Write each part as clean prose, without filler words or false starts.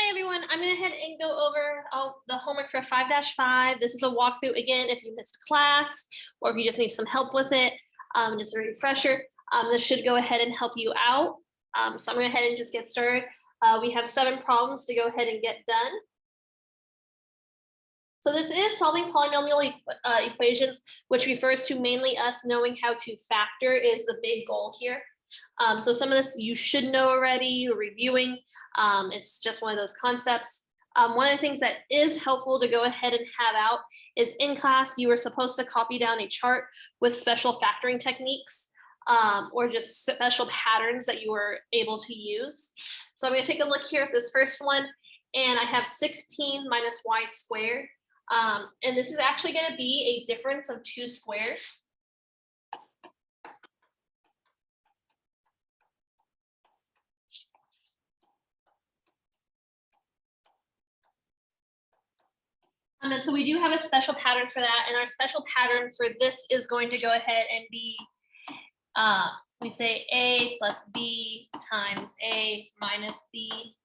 Hi everyone, I'm going to head and go over the homework for 5-5. This is a walkthrough again if you missed class or if you just need some help with it, just a refresher. This should go ahead and help you out. So I'm going to go ahead and just get started. We have 7 problems to go ahead and get done. So this is solving polynomial equations, which refers to mainly us knowing how to factor is the big goal here. So some of this you should know already, reviewing. It's just one of those concepts. One of the things that is helpful to go ahead and have out is in class, you were supposed to copy down a chart with special factoring techniques or just special patterns that you were able to use. So I'm going to take a look here at this first one, and I have 16 minus y squared. And this is actually going to be a difference of 2 squares. And so we do have a special pattern for that, and our special pattern for this is going to go ahead and be, we say a plus b times a minus b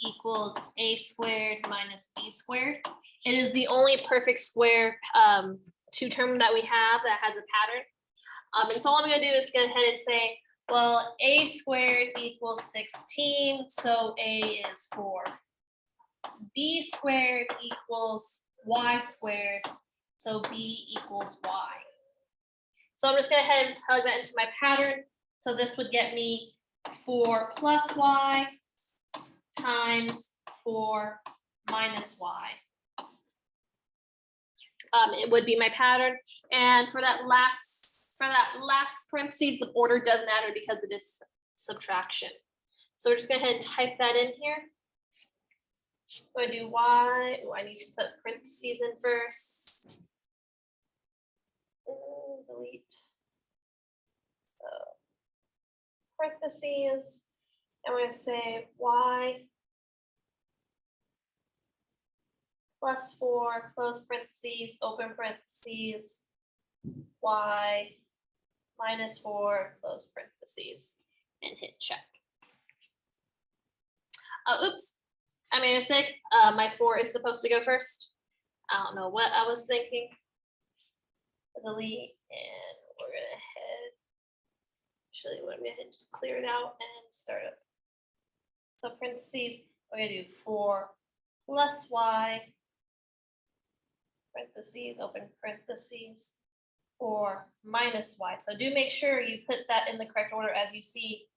equals a squared minus b squared. It is the only perfect square 2-term that we have that has a pattern. And so all I'm going to do is go ahead and say, well, a squared equals 16, so a is 4. B squared equals y squared, so b equals y. So I'm just going to go ahead and plug that into my pattern. So this would get me 4 plus y times 4 minus y. It would be my pattern. And for that last parentheses, the order does matter because it is subtraction. So we're just going to go ahead and type that in here. I'm going to do y. Oh, I need to put parentheses in first. Delete. So parentheses. I'm going to say y plus 4, close parentheses, open parentheses, y minus 4, close parentheses, and hit check. Oops. I made a mistake. My 4 is supposed to go first. I don't know what I was thinking. Delete, and we're gonna I'm gonna just clear it out and start up. So parentheses, we're gonna do 4 plus y, parentheses, open parentheses, 4 minus y. So do make sure you put that in the correct order. As you see,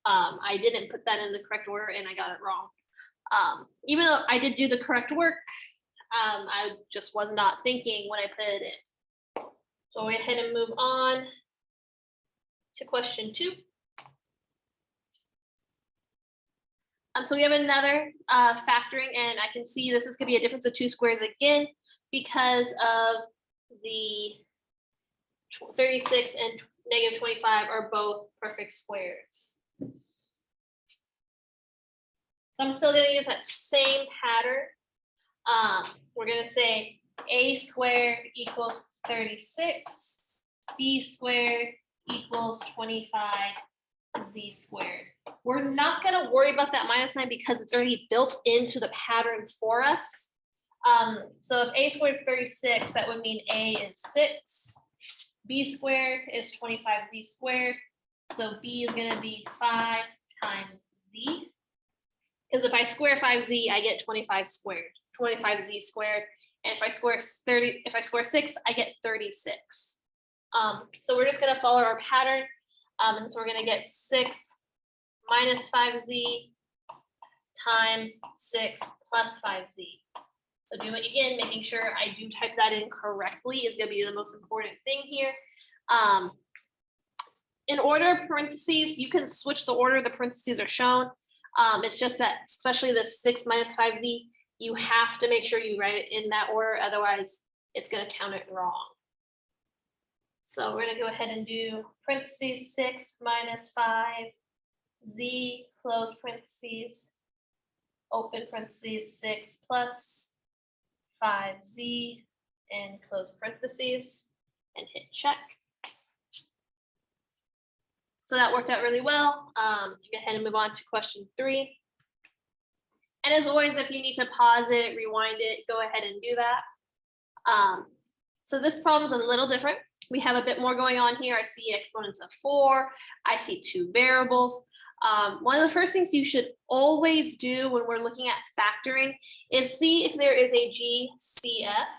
I didn't put that in the correct order and I got it wrong. Even though I did do the correct work, I just was not thinking when I put it in. So we'll go ahead and move on to question 2. So we have another factoring, and I can see this is going to be a difference of 2 squares again because of the 36 and negative 25 are both perfect squares. So I'm still going to use that same pattern. We're going to say a squared equals 36, b squared equals 25z squared. We're not going to worry about that minus sign because it's already built into the pattern for us. So if a squared is 36, that would mean a is 6, b squared is 25z squared, so b is going to be 5 times z. Because if I square 5z, I get 25 squared, 25z squared. And if I square 6, I get 36. So we're just going to follow our pattern. And so we're going to get 6 minus 5z times 6 plus 5z. So do it again, making sure I do type that in correctly is going to be the most important thing here. In order of parentheses, you can switch the order the parentheses are shown. It's just that, especially the 6 minus 5z, you have to make sure you write it in that order. Otherwise, it's going to count it wrong. So we're going to go ahead and do parentheses 6 minus 5z, close parentheses, open parentheses 6 plus 5z, and close parentheses, and hit check. So that worked out really well. Go ahead and move on to question 3. And as always, if you need to pause it, rewind it, go ahead and do that. So this problem is a little different. We have a bit more going on here. I see exponents of 4. I see 2 variables. One of the first things you should always do when we're looking at factoring is see if there is a GCF,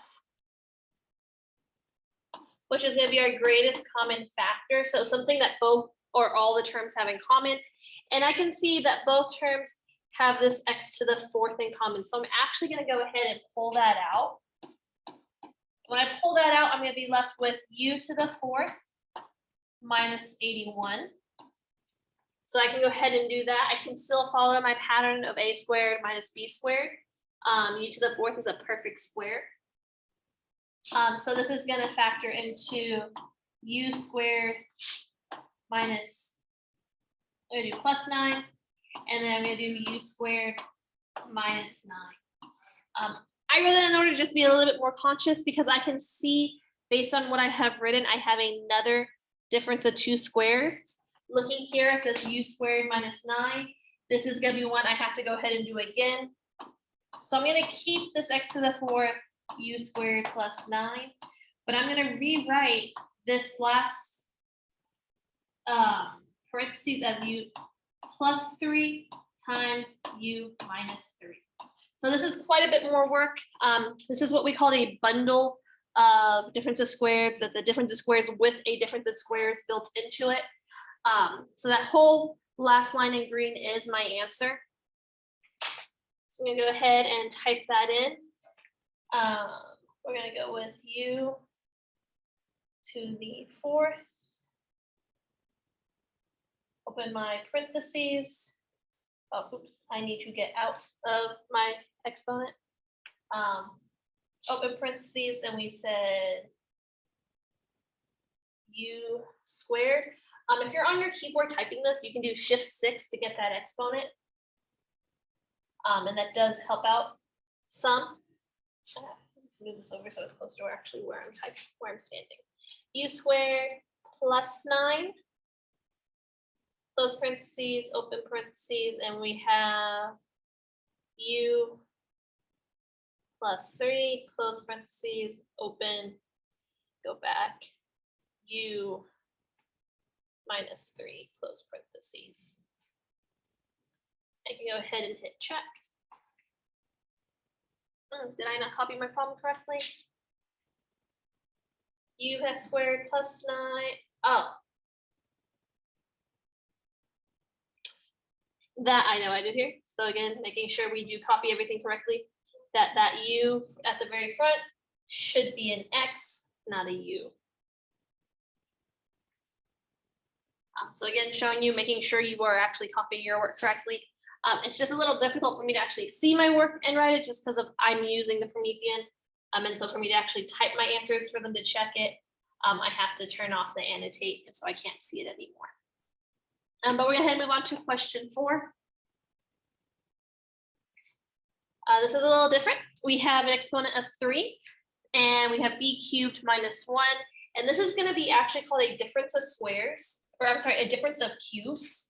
which is going to be our greatest common factor. So something that both or all the terms have in common. And I can see that both terms have this x to the 4th in common. So I'm actually going to go ahead and pull that out. When I pull that out, I'm going to be left with u to the 4th minus 81. So I can go ahead and do that. I can still follow my pattern of a squared minus b squared. U to the 4th is a perfect square. So this is going to factor into u squared minus, I'm going to do plus 9, and then I'm going to do u squared minus 9. I wrote that in order to just be a little bit more conscious because I can see based on what I have written, I have another difference of 2 squares. Looking here at this u squared minus 9, this is going to be one I have to go ahead and do again. So I'm going to keep this x to the 4th u squared plus 9, but I'm going to rewrite this last parentheses as u plus 3 times u minus 3. So this is quite a bit more work. This is what we call a bundle of difference of squares. That's a difference of squares with a difference of squares built into it. So that whole last line in green is my answer. So I'm going to go ahead and type that in. We're going to go with u to the 4th. Open my parentheses. Oh, oops, I need to get out of my exponent. Open parentheses, and we said u squared. If you're on your keyboard typing this, you can do Shift-6 to get that exponent. And that does help out some. Let's move this over so it's close to actually where I'm typing, where I'm standing. U squared plus 9. Close parentheses, open parentheses, and we have u plus 3, close parentheses, open, go back, u minus 3, close parentheses. I can go ahead and hit check. Did I not copy my problem correctly? U has squared plus 9. Oh. That I know I did here. So again, making sure we do copy everything correctly. That u at the very front should be an x, not a u. So again, showing you, making sure you are actually copying your work correctly. It's just a little difficult for me to actually see my work and write it just because of I'm using the Promethean. And so for me to actually type my answers for them to check it, I have to turn off the annotate, and so I can't see it anymore. But we're going to move on to question 4. This is a little different. We have an exponent of 3, and we have b cubed minus 1. And this is going to be actually called a difference of squares, or I'm sorry, a difference of cubes.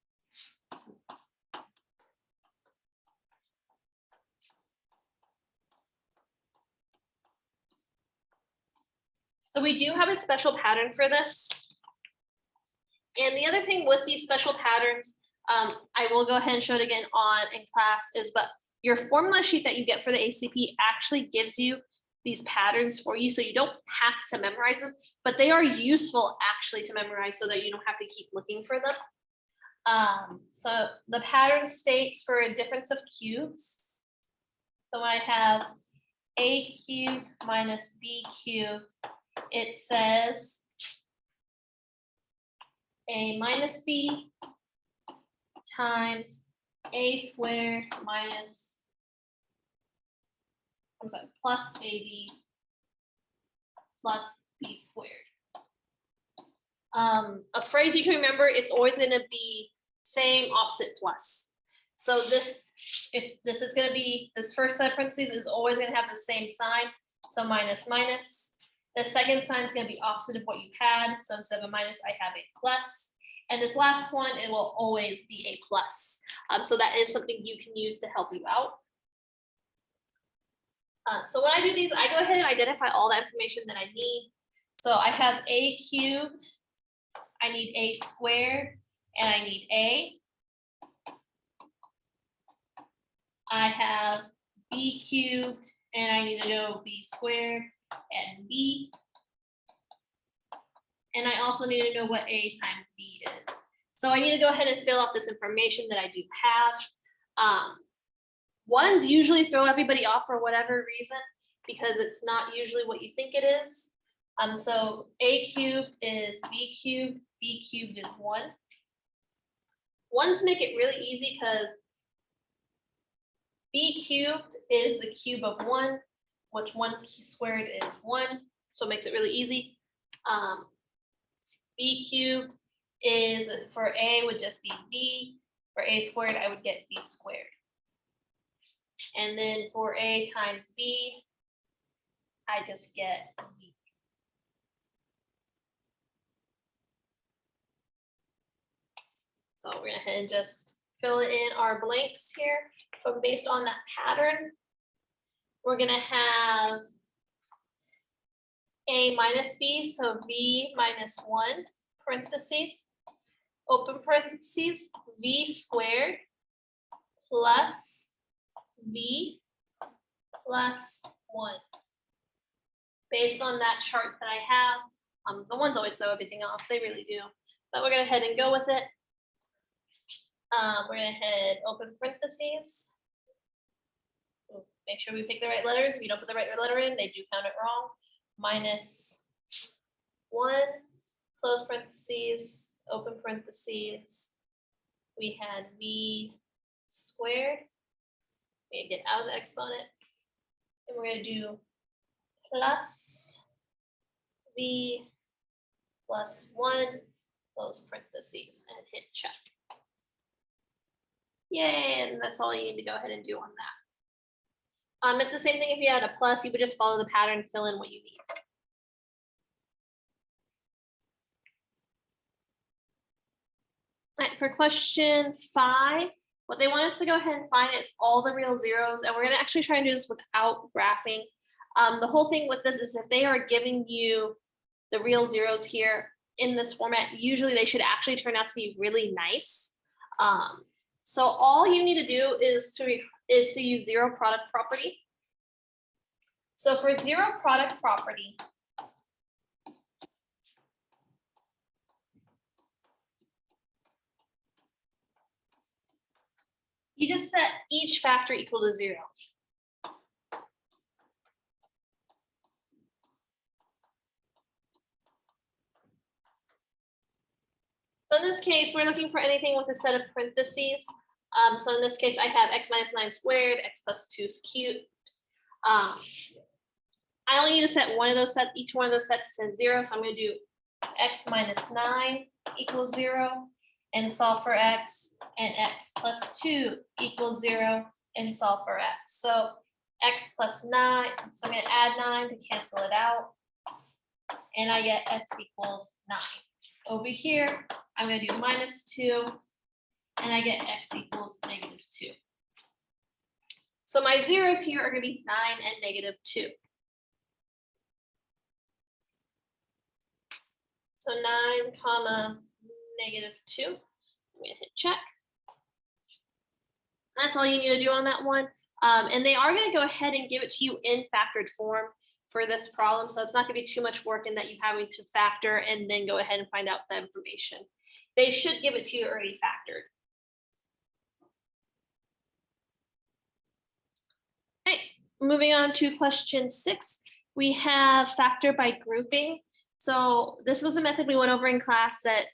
So we do have a special pattern for this. And the other thing with these special patterns, I will go ahead and show it again in class, but your formula sheet that you get for the ACP actually gives you these patterns for you, so you don't have to memorize them, but they are useful actually to memorize so that you don't have to keep looking for them. So the pattern states for a difference of cubes. So when I have a cubed minus b cubed, it says a minus b times a squared minus, plus ab plus b squared. A phrase you can remember, it's always going to be same, opposite, plus. So this, if this is going to be, this first set of parentheses is always going to have the same sign. So minus, minus. The second sign is going to be opposite of what you had. So instead of a minus, I have a plus. And this last one, it will always be a plus. So that is something you can use to help you out. So when I do these, I go ahead and identify all the information that I need. So I have a cubed, I need a squared, and I need a. I have b cubed, and I need to know b squared and b. And I also need to know what a times b is. So I need to go ahead and fill out this information that I do have. Ones usually throw everybody off for whatever reason, because it's not usually what you think it is. So a cubed is b cubed is 1. Ones make it really easy because b cubed is the cube of 1, which 1 squared is 1, so it makes it really easy. B cubed is, for a would just be b, for a squared I would get b squared. And then for a times b, I just get b. So we're gonna head and just fill in our blanks here. But based on that pattern, we're gonna have a minus b, so b minus 1, parentheses, open parentheses, b squared plus b plus 1. Based on that chart that I have, the ones always throw everything off, they really do. But we're gonna head and go with it. We're gonna head open parentheses. Make sure we pick the right letters. If you don't put the right letter in, they do count it wrong. Minus 1, close parentheses, open parentheses. We had b squared. We get out of the exponent. And we're gonna do plus b plus 1, close parentheses, and hit check. Yay, and that's all you need to go ahead and do on that. It's the same thing if you had a plus, you would just follow the pattern, fill in what you need. All right, for question 5, what they want us to go ahead and find is all the real zeros, and we're gonna actually try and do this without graphing. The whole thing with this is if they are giving you the real zeros here in this format, usually they should actually turn out to be really nice. So all you need to do is to use zero product property. So for zero product property, you just set each factor equal to 0. So in this case, we're looking for anything with a set of parentheses. So in this case, I have x minus 9 squared, x plus 2 cubed. I only need to set one of those sets, each one of those sets to 0. So I'm going to do x minus 9 equals 0 and solve for x, and x plus 2 equals 0 and solve for x. So x plus 9, so I'm going to add 9 to cancel it out, and I get x equals 9. Over here, I'm going to do minus 2, and I get x equals negative 2. So my zeros here are going to be 9 and negative 2. So 9 comma negative 2. I'm going to hit check. That's all you need to do on that one. And they are going to go ahead and give it to you in factored form for this problem. So it's not going to be too much work in that you having to factor and then go ahead and find out the information. They should give it to you already factored. Okay, moving on to question 6. We have factor by grouping. So this was a method we went over in class that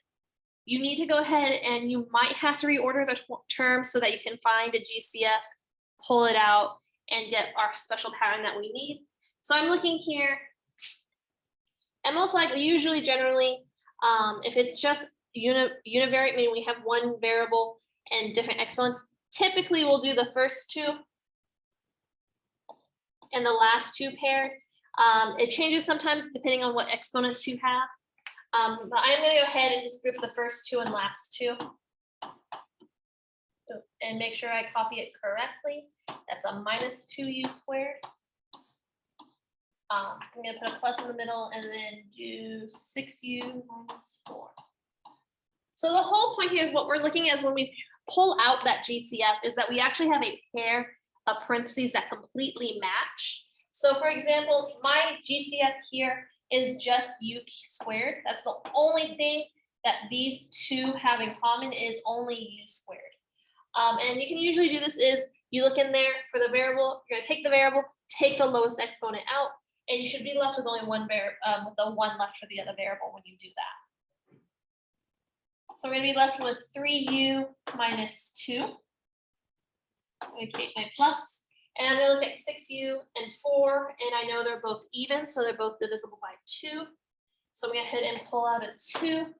you need to go ahead and you might have to reorder the terms so that you can find a GCF, pull it out, and get our special pattern that we need. So I'm looking here, and most likely, usually, generally, if it's just univariate, meaning we have one variable and different exponents, typically we'll do the first 2 and the last 2 paired. It changes sometimes depending on what exponents you have. But I'm going to go ahead and just group the first 2 and last 2 and make sure I copy it correctly. That's a minus 2u squared I'm gonna put a plus in the middle and then do 6u minus 4. So the whole point here is what we're looking at is when we pull out that GCF is that we actually have a pair of parentheses that completely match. So for example, my GCF here is just u squared. That's the only thing that these two have in common is only u squared. And you can usually do this is you look in there for the variable, you're gonna take the variable, take the lowest exponent out, and you should be left with only one with the one left for the other variable when you do that. So we're gonna be left with 3u minus 2. I'm gonna create my plus, and I'm gonna look at 6u and 4, and I know they're both even, so they're both divisible by 2. So I'm gonna go ahead and pull out a 2,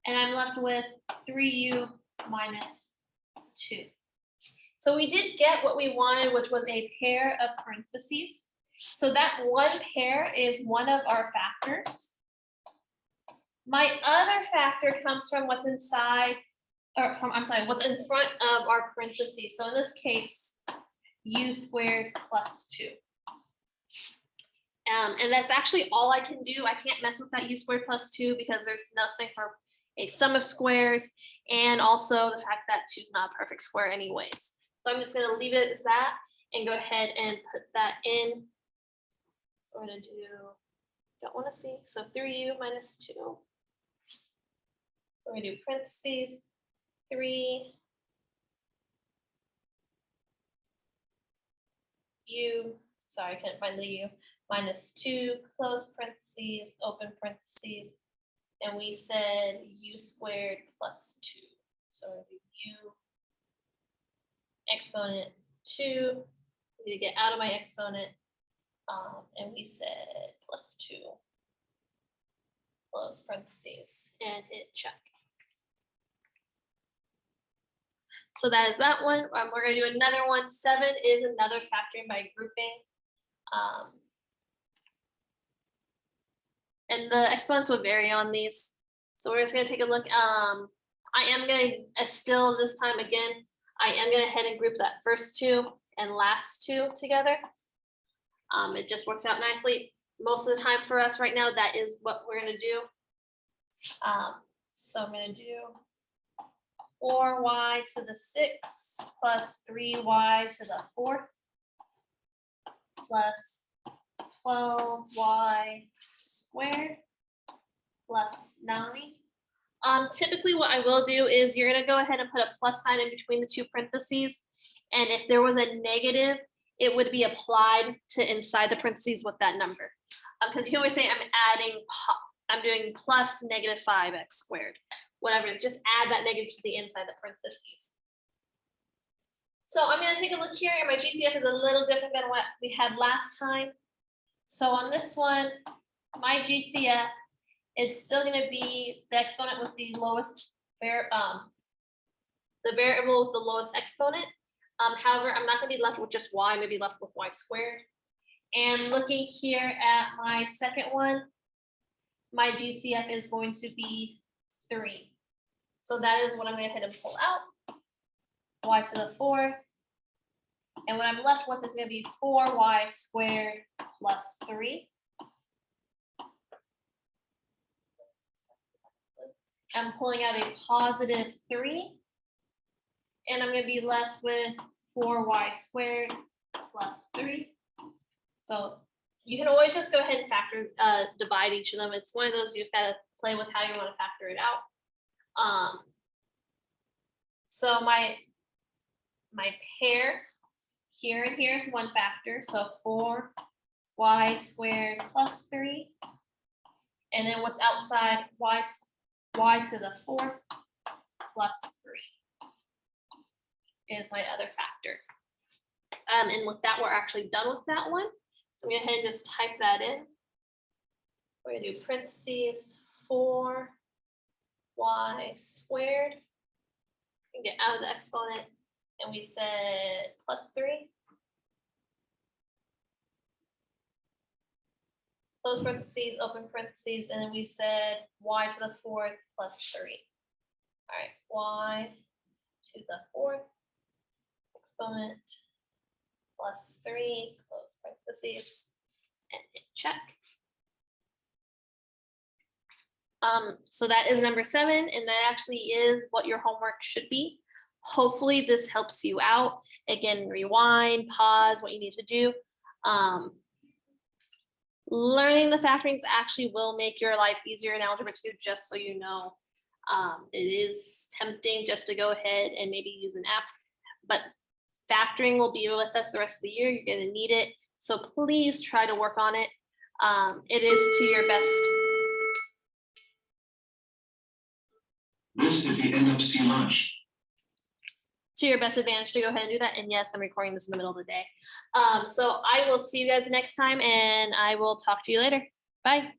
and I'm left with 3u minus 2. So we did get what we wanted, which was a pair of parentheses. So that one pair is one of our factors. My other factor comes from what's inside, or from, I'm sorry, what's in front of our parentheses. So in this case, u squared plus 2. And that's actually all I can do. I can't mess with that u squared plus 2 because there's nothing for a sum of squares, and also the fact that 2 is not a perfect square anyways. So I'm just going to leave it as that and go ahead and put that in. So we're going to do, don't want to see, so 3u minus 2. So we're going to do parentheses, 3 u, sorry, I couldn't find the u, minus 2, close parentheses, open parentheses, and we said u squared plus 2. So we're going to do u exponent 2. I need to get out of my exponent, and we said plus 2, close parentheses, and hit check. So that is that one. We're going to do another one. 7 is another factoring by grouping. And the exponents will vary on these. So we're just going to take a look. I am going to still this time again, I am going to head and group that first 2 and last 2 together. It just works out nicely. Most of the time for us right now, that is what we're going to do. So I'm going to do 4y to the 6 plus 3y to the 4th plus 12y squared plus 9. Typically what I will do is you're going to go ahead and put a plus sign in between the two parentheses. And if there was a negative, it would be applied to inside the parentheses with that number. Because you always say I'm doing plus negative 5x squared. Whatever, just add that negative to the inside the parentheses. So I'm going to take a look here, and my GCF is a little different than what we had last time. So on this one, my GCF is still going to be the exponent with the lowest the variable with the lowest exponent. However, I'm not going to be left with just y, I'm going to be left with y squared. And looking here at my second one, my GCF is going to be 3. So that is what I'm going to hit and pull out, y to the 4th. And what I'm left with is going to be 4y squared plus 3. I'm pulling out a positive 3. And I'm going to be left with 4y squared plus 3. So you can always just go ahead and factor, divide each of them. It's one of those you just got to play with how you want to factor it out. So my pair here and here is one factor, so 4y squared plus 3, and then what's outside y to the 4th plus 3 is my other factor. And with that, we're actually done with that one. So I'm going to go ahead and just type that in. We're going to do parentheses 4y squared, and get out of the exponent, and we said plus 3. Close parentheses, open parentheses, and then we said y to the 4th plus 3. All right, y to the 4th exponent plus 3, close parentheses, and hit check. So that is number 7, and that actually is what your homework should be. Hopefully this helps you out. Again, rewind, pause, what you need to do. Learning the factorings actually will make your life easier in Algebra 2, just so you know. It is tempting just to go ahead and maybe use an app, but factoring will be with us the rest of the year. You're going to need it. So please try to work on it. It is to your best. This is the NFC lunch. To your best advantage to go ahead and do that. And yes, I'm recording this in the middle of the day. So I will see you guys next time, and I will talk to you later. Bye.